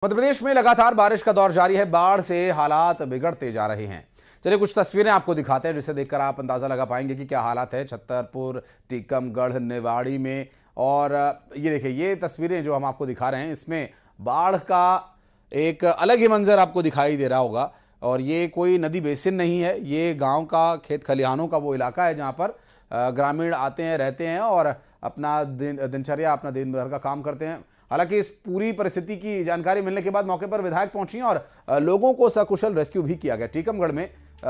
मध्य प्रदेश में लगातार बारिश का दौर जारी है। बाढ़ से हालात बिगड़ते जा रहे हैं। चलिए कुछ तस्वीरें आपको दिखाते हैं जिसे देखकर आप अंदाजा लगा पाएंगे कि क्या हालात है छतरपुर, टीकमगढ़, निवाड़ी में। और ये देखिए, ये तस्वीरें जो हम आपको दिखा रहे हैं इसमें बाढ़ का एक अलग ही मंजर आपको दिखाई दे रहा होगा। और ये कोई नदी बेसिन नहीं है, ये गाँव का खेत खलिहानों का वो इलाका है जहाँ पर ग्रामीण आते हैं, रहते हैं और अपना दिनचर्या, अपना दिन भर का काम करते हैं। हालांकि इस पूरी परिस्थिति की जानकारी मिलने के बाद मौके पर विधायक पहुंची और लोगों को सकुशल रेस्क्यू भी किया गया। टीकमगढ़ में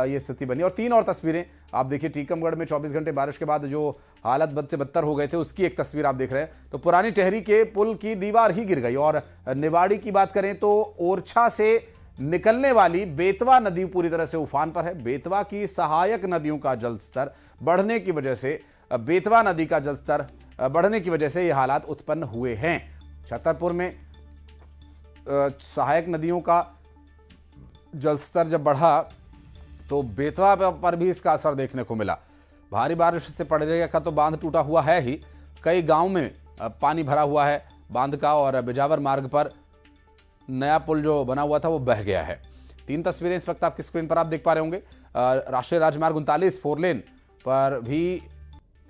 ये स्थिति बनी। और तीन और तस्वीरें आप देखिए। टीकमगढ़ में 24 घंटे बारिश के बाद जो हालत बद से बदतर हो गए थे उसकी एक तस्वीर आप देख रहे हैं। तो पुरानी टहरी के पुल की दीवार ही गिर गई। और निवाड़ी की बात करें तो ओरछा से निकलने वाली बेतवा नदी पूरी तरह से उफान पर है। बेतवा की सहायक नदियों का जलस्तर बढ़ने की वजह से बेतवा नदी का जलस्तर बढ़ने की वजह से ये हालात उत्पन्न हुए हैं। छतरपुर में सहायक नदियों का जलस्तर जब बढ़ा तो बेतवा पर भी इसका असर देखने को मिला। भारी बारिश से पड़रिया का तो बांध टूटा हुआ है ही, कई गांव में पानी भरा हुआ है बांध का। और बिजावर मार्ग पर नया पुल जो बना हुआ था वो बह गया है। तीन तस्वीरें इस वक्त आपकी स्क्रीन पर आप देख पा रहे होंगे। राष्ट्रीय राजमार्ग 39 4 लेन पर भी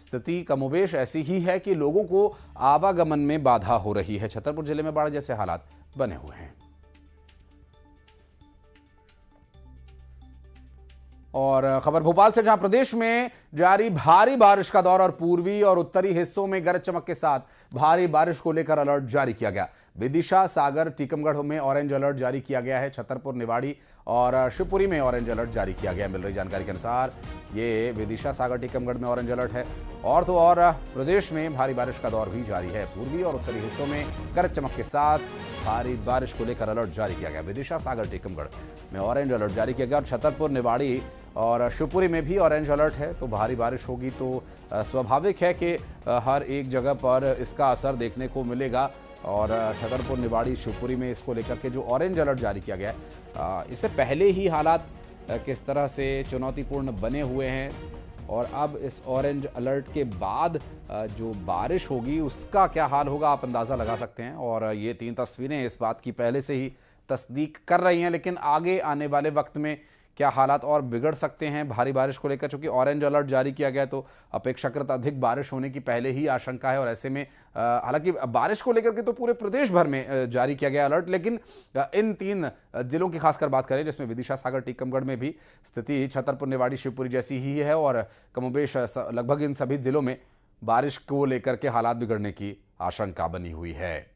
स्थिति कमोबेश ऐसी ही है कि लोगों को आवागमन में बाधा हो रही है। छतरपुर जिले में बाढ़ जैसे हालात बने हुए हैं। और खबर भोपाल से, जहां प्रदेश में जारी भारी बारिश का दौर और पूर्वी और उत्तरी हिस्सों में गरज चमक के साथ भारी बारिश को लेकर अलर्ट जारी किया गया। विदिशा, सागर, टीकमगढ़ में ऑरेंज अलर्ट जारी किया गया है। छतरपुर, निवाड़ी और शिवपुरी में ऑरेंज अलर्ट जारी किया गया है। मिल रही जानकारी के अनुसार ये विदिशा, सागर, टीकमगढ़ में ऑरेंज अलर्ट है। और तो और प्रदेश में भारी बारिश का दौर भी जारी है। पूर्वी और उत्तरी हिस्सों में गरज चमक के साथ भारी बारिश को लेकर अलर्ट जारी किया गया। विदिशा, सागर, टीकमगढ़ में ऑरेंज अलर्ट जारी किया गया। और छतरपुर, निवाड़ी और शिवपुरी में भी ऑरेंज अलर्ट है। तो भारी बारिश होगी तो स्वाभाविक है कि हर एक जगह पर इसका असर देखने को मिलेगा। और छतरपुर, निवाड़ी, शिवपुरी में इसको लेकर के जो ऑरेंज अलर्ट जारी किया गया है, इससे पहले ही हालात किस तरह से चुनौतीपूर्ण बने हुए हैं। और अब इस ऑरेंज अलर्ट के बाद जो बारिश होगी उसका क्या हाल होगा आप अंदाज़ा लगा सकते हैं। और ये तीन तस्वीरें इस बात की पहले से ही तस्दीक कर रही हैं। लेकिन आगे आने वाले वक्त में क्या हालात और बिगड़ सकते हैं भारी बारिश को लेकर, क्योंकि ऑरेंज अलर्ट जारी किया गया तो अपेक्षाकृत अधिक बारिश होने की पहले ही आशंका है। और ऐसे में हालांकि बारिश को लेकर के तो पूरे प्रदेश भर में जारी किया गया अलर्ट, लेकिन इन तीन जिलों की खासकर बात करें जिसमें विदिशा, सागर, टीकमगढ़ में भी स्थिति छतरपुर, निवाड़ी, शिवपुरी जैसी ही है। और कमोबेश लगभग इन सभी जिलों में बारिश को लेकर के हालात बिगड़ने की आशंका बनी हुई है।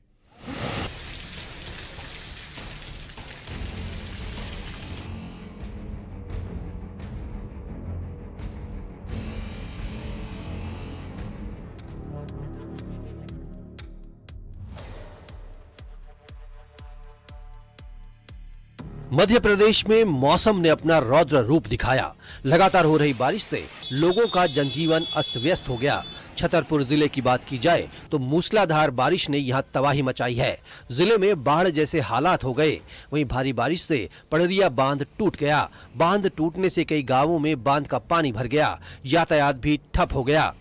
मध्य प्रदेश में मौसम ने अपना रौद्र रूप दिखाया। लगातार हो रही बारिश से लोगों का जनजीवन अस्त व्यस्त हो गया। छतरपुर जिले की बात की जाए तो मूसलाधार बारिश ने यहां तबाही मचाई है। जिले में बाढ़ जैसे हालात हो गए। वहीं भारी बारिश से पड़रिया बांध टूट गया। बांध टूटने से कई गांवों में बांध का पानी भर गया। यातायात भी ठप हो गया।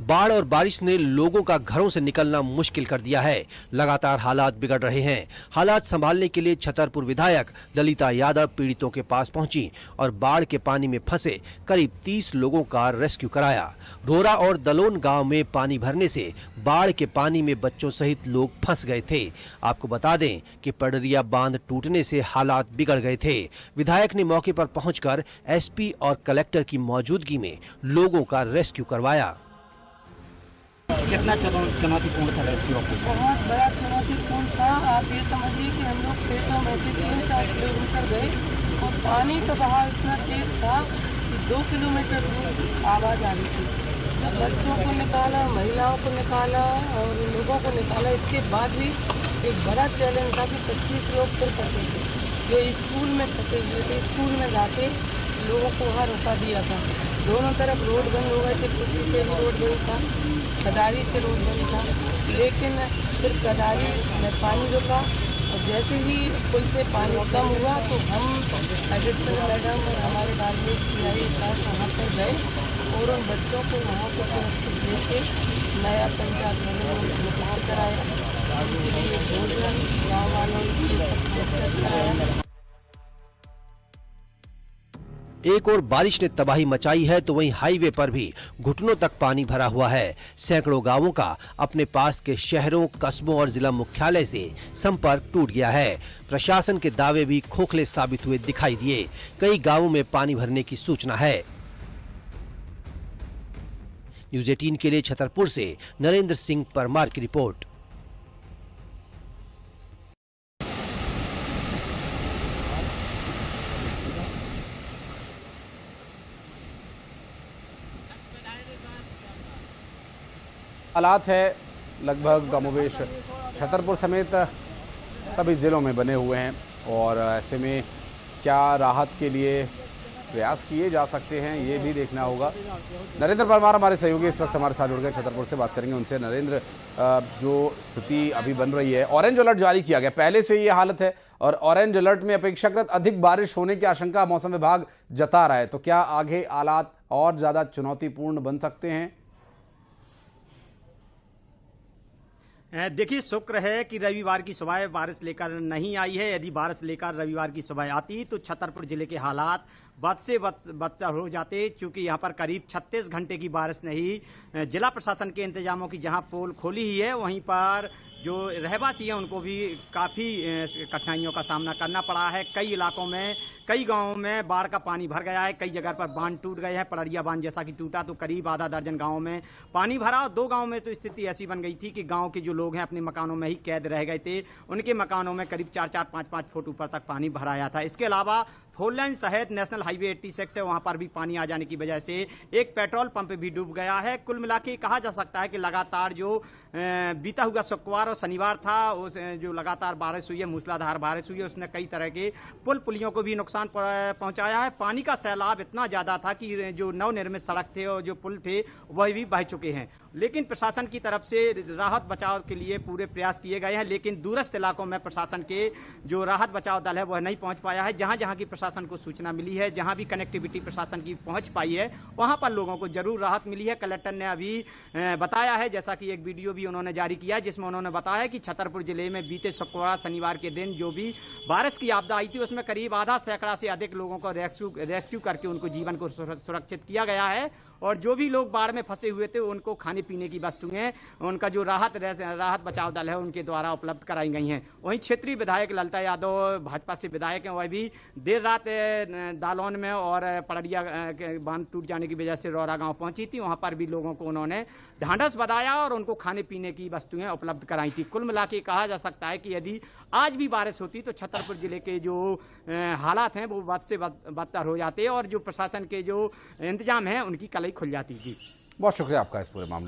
बाढ़ और बारिश ने लोगों का घरों से निकलना मुश्किल कर दिया है। लगातार हालात बिगड़ रहे हैं। हालात संभालने के लिए छतरपुर विधायक ललिता यादव पीड़ितों के पास पहुंची और बाढ़ के पानी में फंसे करीब 30 लोगों का रेस्क्यू कराया। रोरा और दलोन गांव में पानी भरने से बाढ़ के पानी में बच्चों सहित लोग फंस गए थे। आपको बता दें कि पड़रिया बांध टूटने से हालात बिगड़ गए थे। विधायक ने मौके पर पहुंचकर एसपी और कलेक्टर की मौजूदगी में लोगों का रेस्क्यू करवाया। कितना चुनौतीपूर्ण था रेस्क्यू ऑपरेशन? बहुत बड़ा चुनौतीपूर्ण था। आप ये समझिए कि हम लोग खेतों में से 3-4 किलोमीटर गए और पानी का बहाव इतना तेज था कि 2 किलोमीटर दूर आवाज़ आ रही थी। जब बच्चों को निकाला, महिलाओं को निकाला और लोगों को निकाला, इसके बाद भी एक बड़ा चैलेंज था कि 25 लोग फिर फंसे थे जो स्कूल में फंसे हुए थे। स्कूल में जाके लोगों को वहाँ रोका दिया था। दोनों तरफ रोड बंद हो गए थे। कुछ से भी रोड बंद था, कदारी से रोड बंद था। लेकिन फिर कदारी में पानी रुका और जैसे ही पुल से पानी कम हुआ तो हम एडिशनल मैडम और हमारे गार्जियन PI साहब वहाँ पर गए और उन बच्चों को वहाँ पर सुरक्षित लेके नया पंचायत भवन कराया, उनके लिए भोजन गाँव वालों के लिए सब कराया। एक और बारिश ने तबाही मचाई है तो वहीं हाईवे पर भी घुटनों तक पानी भरा हुआ है। सैकड़ों गांवों का अपने पास के शहरों, कस्बों और जिला मुख्यालय से संपर्क टूट गया है। प्रशासन के दावे भी खोखले साबित हुए दिखाई दिए। कई गांवों में पानी भरने की सूचना है। न्यूज़ 18 के लिए छतरपुर से नरेंद्र सिंह परमार की रिपोर्ट। हालात है लगभग कमोबेश छतरपुर समेत सभी ज़िलों में बने हुए हैं और ऐसे में क्या राहत के लिए प्रयास किए जा सकते हैं ये भी देखना होगा। नरेंद्र परमार हमारे सहयोगी इस वक्त हमारे साथ जुड़ गए, छतरपुर से बात करेंगे उनसे। नरेंद्र, जो स्थिति अभी बन रही है, ऑरेंज अलर्ट जारी किया गया, पहले से ये हालत है और ऑरेंज अलर्ट में अपेक्षाकृत अधिक बारिश होने की आशंका मौसम विभाग जता रहा है, तो क्या आगे हालात और ज़्यादा चुनौतीपूर्ण बन सकते हैं? देखिए, शुक्र है कि रविवार की सुबह बारिश लेकर नहीं आई है। यदि बारिश लेकर रविवार की सुबह आती तो छतरपुर जिले के हालात बद से बदतर हो जाते, क्योंकि यहाँ पर करीब 36 घंटे की बारिश नहीं। जिला प्रशासन के इंतजामों की जहाँ पोल खोली ही है, वहीं पर जो रहवासी हैं उनको भी काफ़ी कठिनाइयों का सामना करना पड़ा है। कई इलाकों में, कई गांवों में बाढ़ का पानी भर गया है। कई जगह पर बांध टूट गए हैं। पड़रिया बांध जैसा कि टूटा तो करीब आधा दर्जन गांवों में पानी भरा और 2 गांवों में तो स्थिति ऐसी बन गई थी कि गांव के जो लोग हैं अपने मकानों में ही कैद रह गए थे। उनके मकानों में करीब 4-4, 5-5 फुट ऊपर तक पानी भर आया था। इसके अलावा 4 लेन सहित नेशनल हाईवे 86 है, वहां पर भी पानी आ जाने की वजह से एक पेट्रोल पंप भी डूब गया है। कुल मिला के कहा जा सकता है कि लगातार जो बीता हुआ शुक्रवार और शनिवार था, उस जो लगातार बारिश हुई है, मूसलाधार बारिश हुई है, उसने कई तरह के पुल पुलियों को भी नुकसान पहुंचाया है। पानी का सैलाब इतना ज्यादा था कि जो नवनिर्मित सड़क थे और जो पुल थे वह भी बह चुके हैं। लेकिन प्रशासन की तरफ से राहत बचाव के लिए पूरे प्रयास किए गए हैं, लेकिन दूरस्थ इलाकों में प्रशासन के जो राहत बचाव दल है वह नहीं पहुंच पाया है। जहां जहां की प्रशासन को सूचना मिली है, जहां भी कनेक्टिविटी प्रशासन की पहुंच पाई है, वहां पर लोगों को जरूर राहत मिली है। कलेक्टर ने अभी बताया है, जैसा कि एक वीडियो भी उन्होंने जारी किया, जिसमें उन्होंने बताया कि छतरपुर जिले में बीते शुक्रवार शनिवार के दिन जो भी बारिश की आपदा आई थी, उसमें करीब आधा सैकड़ा से अधिक लोगों को रेस्क्यू करके उनको जीवन को सुरक्षित किया गया है। और जो भी लोग बाढ़ में फंसे हुए थे उनको खाने पीने की वस्तुएं, उनका जो राहत बचाव दल है उनके द्वारा उपलब्ध कराई गई हैं। वहीं क्षेत्रीय विधायक ललिता यादव भाजपा से विधायक हैं, वह भी देर रात दालौन में और पड़रिया के बांध टूट जाने की वजह से रौरा गांव पहुंची थी। वहां पर भी लोगों को उन्होंने ढांढस बंधाया और उनको खाने पीने की वस्तुएं उपलब्ध कराई थी। कुल मिला के कहा जा सकता है कि यदि आज भी बारिश होती तो छतरपुर जिले के जो हालात हैं वो बद से बदतर हो जाते और जो प्रशासन के जो इंतजाम हैं उनकी कलई खुल जाती। जी, बहुत शुक्रिया आपका इस पूरे मामले